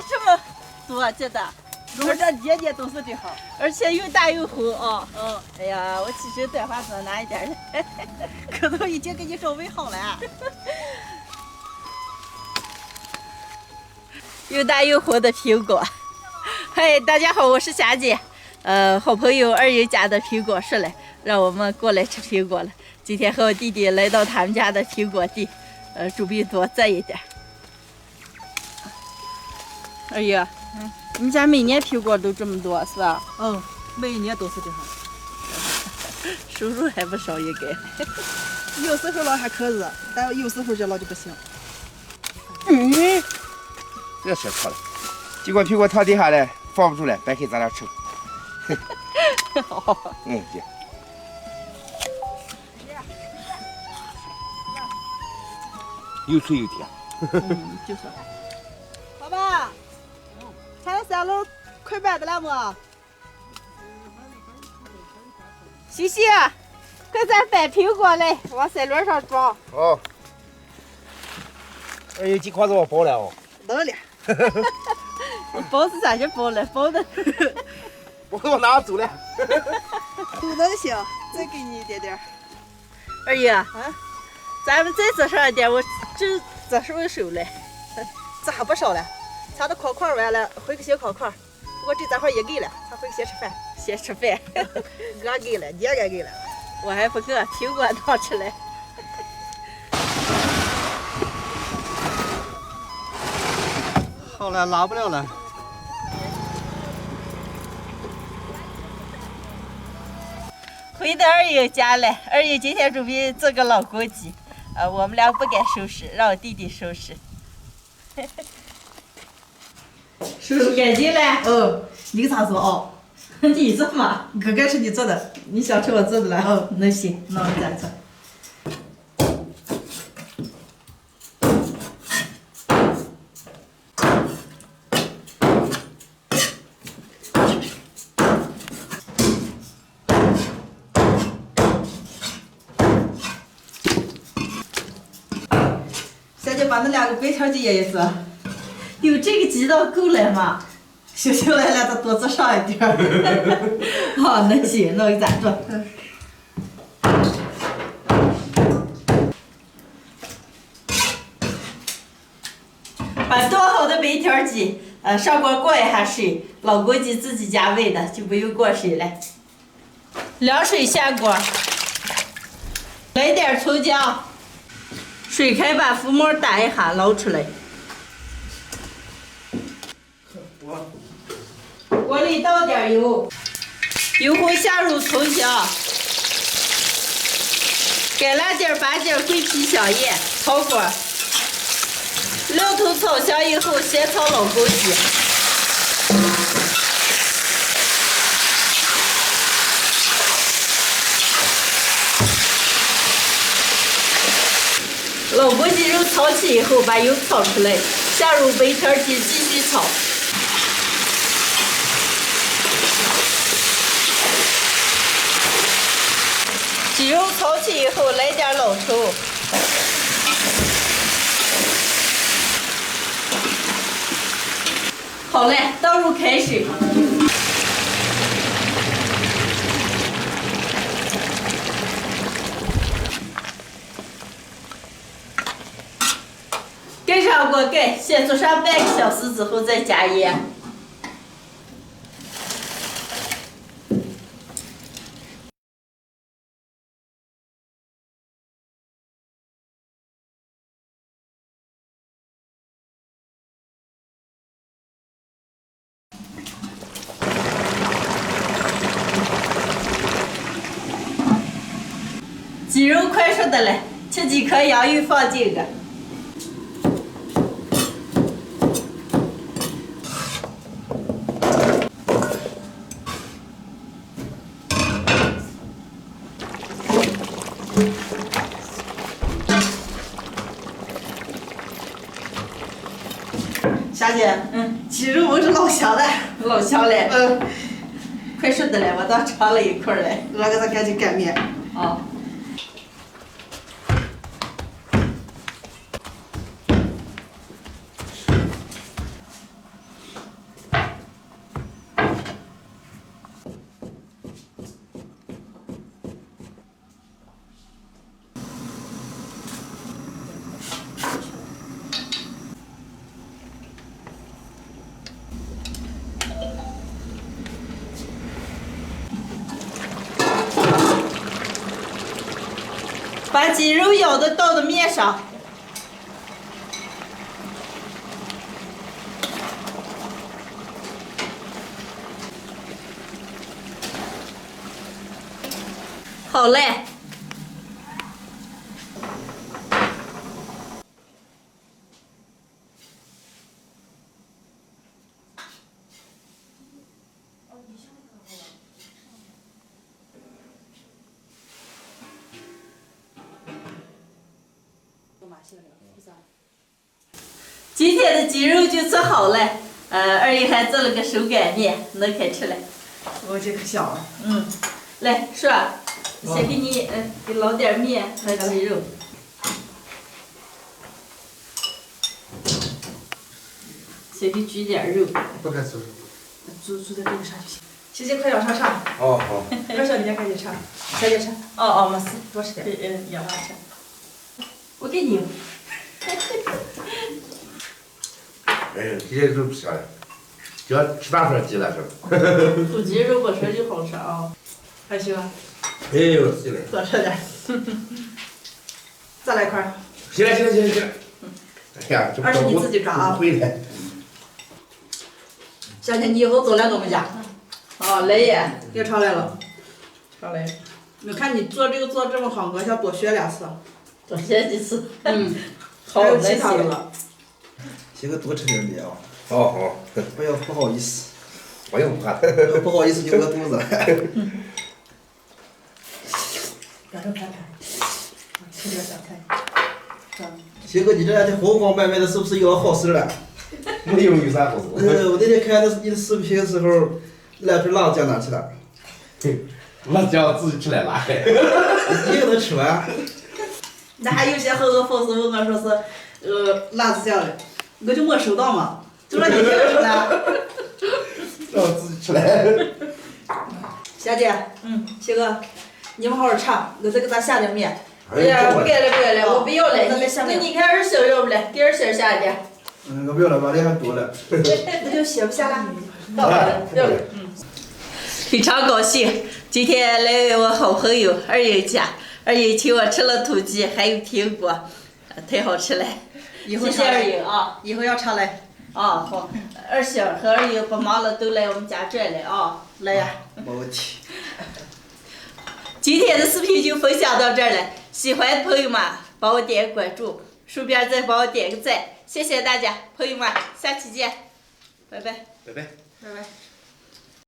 这么多，觉得。我这年年都是这好，而且又大又厚啊。哎呀，我其实短发多拿一点的，可都已经给你准备好了。又大又厚的苹果。嗨，大家好，我是霞姐。好朋友二姨家的苹果说了，让我们过来吃苹果了。今天和我弟弟来到他们家的苹果地，准备多摘一点。二姨，你们家每年苹果都这么多是吧？每年都是这样。收入还不少应该。有时候老还可以，但有时候这老就不行。这说错了，几罐苹果躺地下来，放不住了，掰开咱俩吃。好。对。又脆又甜。就是。老板，才3楼快办的了么？西西，快咱掰苹果来，往三轮上装。哦。有几筐子我包了哦。能了。包是咋就包了？包的。我往哪走了？都能行，再给你一点点。二姨，咱们再做上一点，我这做什么手了？这还不少了，咱的烤块完了，回个小烤块。不过这咱会也给了，咱回去先吃饭。先吃饭。俺给了，你也给了。我还不饿，苹果倒吃来。好了，拉不了了。回到二姨家了，二姨今天准备做个老公鸡，我们俩不敢收拾，让我弟弟收拾。收拾干净了。你咋做啊？你做嘛？可该是你做的，你想吃我做的了？那行，那我咋做？现在把那2个白条鸡也做。有这个鸡倒够了嘛？行来了，再多做上一点。好，那行，那我咋做？把剁好的白条鸡，上锅过一下水，老公鸡自己家喂的，就不用过水了。凉水下锅，来点葱姜，水开把浮沫打一下，捞出来。锅里倒点油，油后下入葱姜、干辣椒、八角、桂皮、香叶，炒锅。料头炒香以后，先炒老枸杞。老枸杞肉炒起以后，把油炒出来，下入白条鸡，继续炒。鸡肉炒起以后，来点老抽，好嘞，倒入开水，盖上锅盖，先做上半个小时之后再加盐。鸡肉快熟的了，切几颗洋芋放进去。霞姐，鸡肉我是老香了，老香了。快熟的了，我倒尝了一块来。我给它赶紧擀面。哦。把鸡肉舀的倒到面上。好嘞。今天的鸡肉就做好了，二姨还做了个手擀面，能开吃了。我这可香了。来，说，先给你给捞点面和鸡肉。先给举点肉。不该吃。煮点这个啥就行。姐姐快要上茶。哦好。二小你家赶紧吃，小姐吃。哦，没事，多吃点。要吃。我给你。哎呀，这些肉漂亮，就要吃大份鸡了是吧？土鸡肉本身就好吃啊。还行。哎呦，行了。多吃点。再来一块。行了。哎呀，这二是你自己抓啊。会了。小姐，你以后多来我们家。好嘞呀。又常来了。常来。我看你做这么好，我想多学2次。多学几次。还有其他的了。媳妇多吃点面啊！好，不好意思，我也不怕。不好意思就饿肚子了。感受看看，吃点小菜。媳妇，你这两天慌慌卖卖的，是不是有了好事了？没有啥好事。我那天看你的视频的时候，那只辣酱哪去了？辣酱自己吃来拉开。一个能吃完？那还有些好多粉丝问我说是辣子酱的，我就没收到嘛，就让你一个吃了。让我自己吃来。小姐，七哥，你们好好吃，我再给咱下点面。哎呀，不该了，我不要了。那你看二小要不了，给二小下一点。我不要了，碗里还多了。那就写不下了。好了，要了。非常高兴，今天来我好朋友二姨家，二姨请我吃了土鸡，还有苹果，太好吃了。谢谢二姨啊，以后要常来。啊好，二小和二姨不忙了，都来我们家转来啊，来呀。没问题。今天的视频就分享到这儿了，喜欢的朋友们帮我点个关注，顺便再帮我点个赞，谢谢大家，朋友们，下期见，拜拜。拜拜。拜拜。